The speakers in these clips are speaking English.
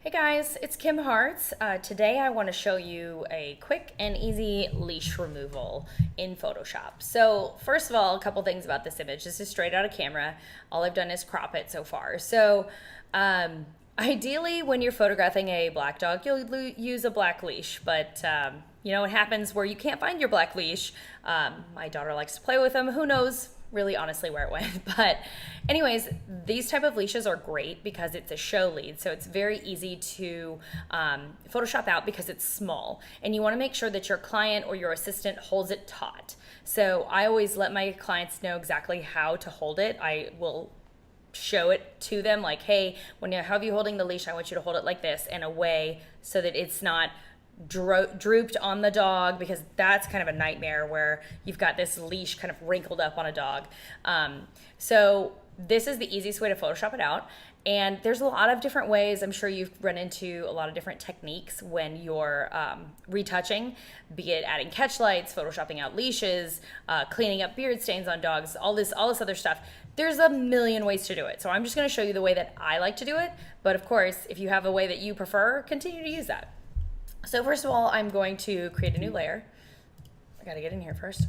Hey guys, it's Kim Hartz. Today I want to show you a quick and easy leash removal in Photoshop. So first of all, a couple things about this image. This is straight out of camera. All I've done is crop it so far. Ideally when you're photographing a black dog, you'll use a black leash, but you know, it happens where you can't find your black leash. My daughter likes to play with them. Who knows really honestly where it went? But anyways, these type of leashes are great because it's a show lead, so it's very easy to Photoshop out because it's small, and you want to make sure that your client or your assistant holds it taut. So I always let my clients know exactly how to hold it. I will show it to them like, hey, when you have you holding the leash, I want you to hold it like this in a way so that it's not drooped on the dog, because that's kind of a nightmare where you've got this leash kind of wrinkled up on a dog. So this is the easiest way to Photoshop it out. And there's a lot of different ways. I'm sure you've run into a lot of different techniques when you're retouching, be it adding catch lights, Photoshopping out leashes, cleaning up beard stains on dogs, all this other stuff. There's a million ways to do it. So I'm just gonna show you the way that I like to do it. But of course, if you have a way that you prefer, continue to use that. So first of all, I'm going to create a new layer. I gotta get in here first.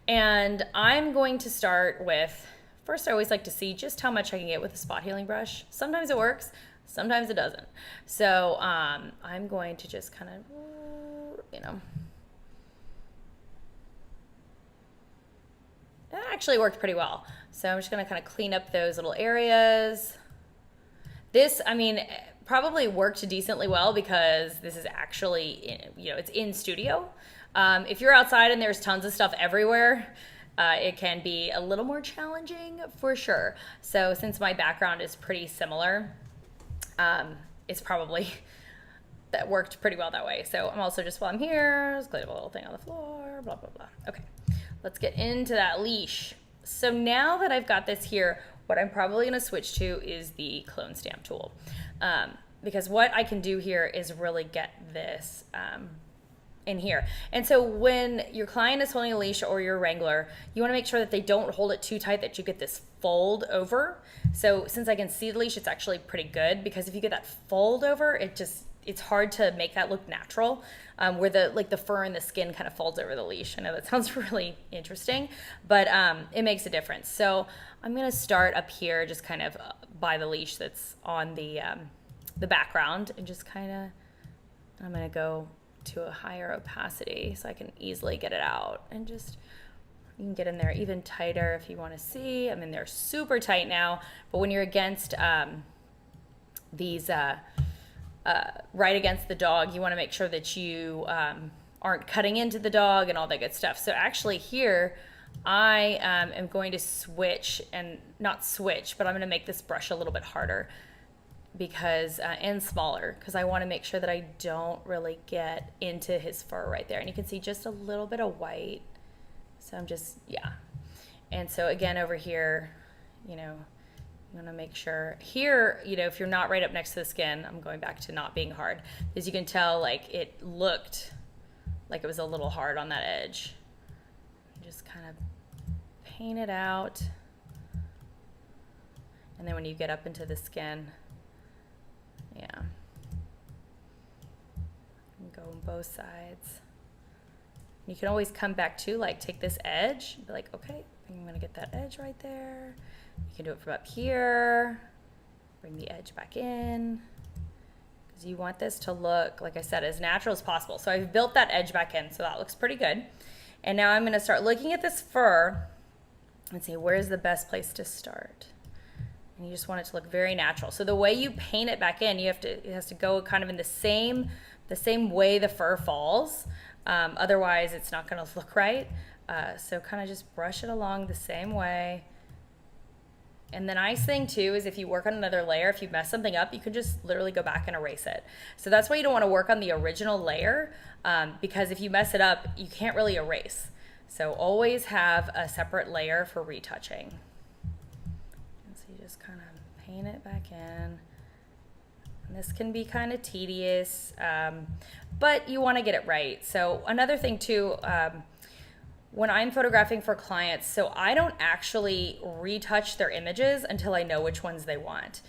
And I'm going to start with, first I always like to see just how much I can get with a spot healing brush. Sometimes it works, sometimes it doesn't. So I'm going to just kind of, that actually worked pretty well. So I'm just gonna kind of clean up those little areas. This, probably worked decently well because this is actually, it's in studio. If you're outside and there's tons of stuff everywhere, it can be a little more challenging for sure. So since my background is pretty similar, it's probably, that worked pretty well that way. So I'm also just, while I'm here, just clean up a little thing on the floor, blah, blah, blah. Okay, let's get into that leash. So now that I've got this here, what I'm probably gonna switch to is the clone stamp tool. Because what I can do here is really get this in here. And so when your client is holding a leash or your wrangler, you wanna make sure that they don't hold it too tight, that you get this fold over. So since I can see the leash, it's actually pretty good, because if you get that fold over, it's hard to make that look natural, where the fur and the skin kind of folds over the leash. I know that sounds really interesting, but it makes a difference. So I'm gonna start up here, just kind of by the leash that's on the background, and just kind of, I'm gonna go to a higher opacity so I can easily get it out, and just, you can get in there even tighter if you want to see. I mean, they're super tight now, but when you're against these right against the dog, you want to make sure that you aren't cutting into the dog and all that good stuff. So actually here, I am going to switch, and not switch, but I'm going to make this brush a little bit harder, because and smaller, because I want to make sure that I don't really get into his fur right there. And you can see just a little bit of white. So I'm just, yeah. And so again, over here, you want to make sure here, if you're not right up next to the skin, I'm going back to not being hard, as you can tell, like it looked like it was a little hard on that edge. Just kind of paint it out. And then when you get up into the skin, yeah, go on both sides. You can always come back to, like, take this edge, be like, okay, I'm gonna get that edge right there. You can do it from up here, bring the edge back in, because you want this to look, like I said, as natural as possible. So I've built that edge back in, so that looks pretty good. And now I'm gonna start looking at this fur and see where's the best place to start. And you just want it to look very natural. So the way you paint it back in, it has to go kind of in the same way the fur falls. Otherwise, it's not gonna look right. So kind of just brush it along the same way. And the nice thing too is if you work on another layer, if you mess something up, you can just literally go back and erase it. So that's why you don't want to work on the original layer, because if you mess it up, you can't really erase. So always have a separate layer for retouching. And so you just kind of paint it back in. And this can be kind of tedious, but you want to get it right. So another thing too, when I'm photographing for clients, so I don't actually retouch their images until I know which ones they want.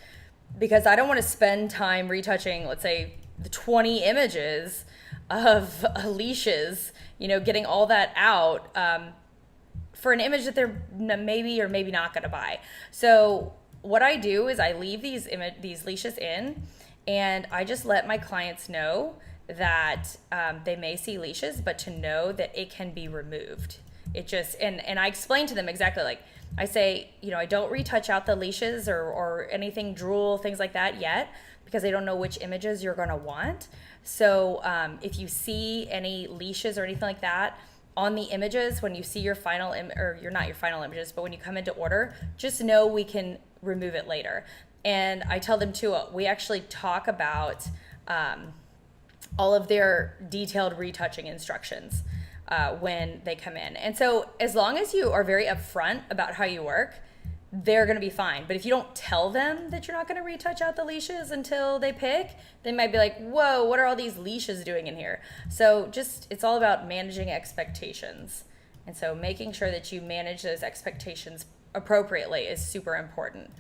because I don't want to spend time retouching, let's say, the 20 images of leashes, getting all that out for an image that they're maybe or maybe not going to buy. So what I do is I leave these leashes in, and I just let my clients know that they may see leashes, but to know that it can be removed. It just, and I explain to them exactly, like I say, I don't retouch out the leashes or anything, drool, things like that yet, because I don't know which images you're going to want. So if you see any leashes or anything like that on the images, when you see your final or you're not your final images, but when you come into order, just know we can remove it later. And I tell them too, we actually talk about all of their detailed retouching instructions when they come in. And so as long as you are very upfront about how you work, they're going to be fine. But if you don't tell them that you're not going to retouch out the leashes until they pick, they might be like, whoa, what are all these leashes doing in here? So it's all about managing expectations. And so making sure that you manage those expectations appropriately is super important.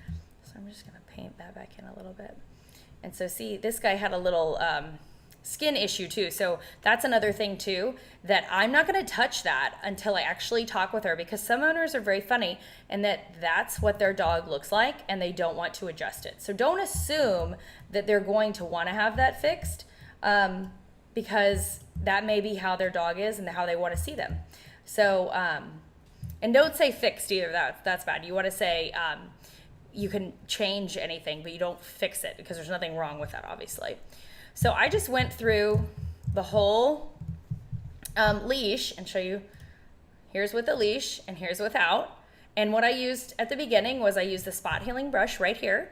So I'm just going to paint that back in a little bit. And so see, this guy had a little skin issue too. So that's another thing too, that I'm not going to touch that until I actually talk with her, because some owners are very funny and that's what their dog looks like and they don't want to adjust it. So don't assume that they're going to want to have that fixed because that may be how their dog is and how they want to see them. So, and don't say fixed either. That's bad. You want to say you can change anything, but you don't fix it, because there's nothing wrong with that, obviously. So I just went through the whole leash and show you, here's with the leash and here's without. And what I used at the beginning was I used the spot healing brush right here.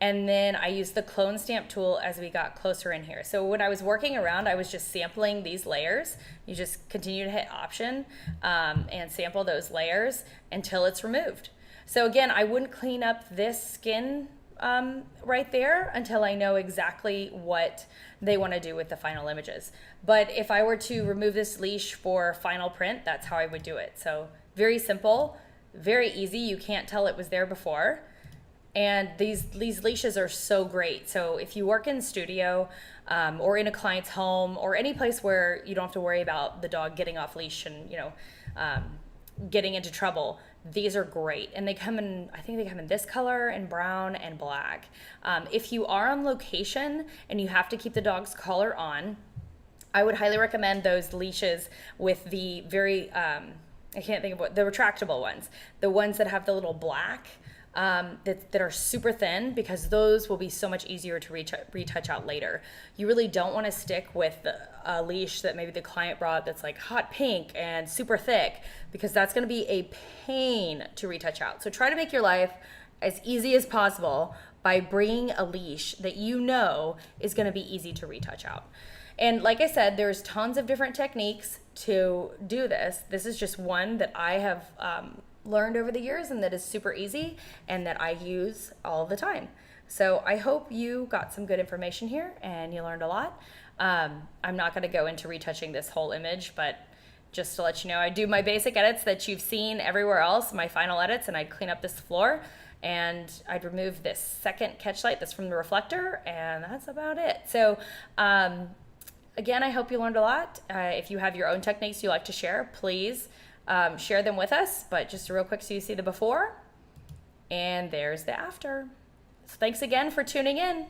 And then I used the clone stamp tool as we got closer in here. So when I was working around, I was just sampling these layers. You just continue to hit Option and sample those layers until it's removed. So again, I wouldn't clean up this skin right there until I know exactly what they want to do with the final images. But if I were to remove this leash for final print, that's how I would do it. So very simple, very easy. You can't tell it was there before. And these leashes are so great. So if you work in studio or in a client's home or any place where you don't have to worry about the dog getting off leash and getting into trouble, these are great. And they come in, I think they come in this color and brown and black. If you are on location and you have to keep the dog's collar on, I would highly recommend those leashes with the very, I can't think of what, the retractable ones, the ones that have the little black that are super thin, because those will be so much easier to retouch out later. You really don't want to stick with a leash that maybe the client brought that's like hot pink and super thick, because that's going to be a pain to retouch out. So try to make your life as easy as possible by bringing a leash that you know is going to be easy to retouch out. And like I said, there's tons of different techniques to do this. This is just one that I have learned over the years and that is super easy and that I use all the time. So I hope you got some good information here and you learned a lot. I'm not going to go into retouching this whole image, but just to let you know, I do my basic edits that you've seen everywhere else, my final edits, and I'd clean up this floor and I'd remove this second catch light that's from the reflector, and that's about it. So again, I hope you learned a lot. If you have your own techniques you like to share, please share them with us. But just real quick, so you see the before and there's the after. So thanks again for tuning in.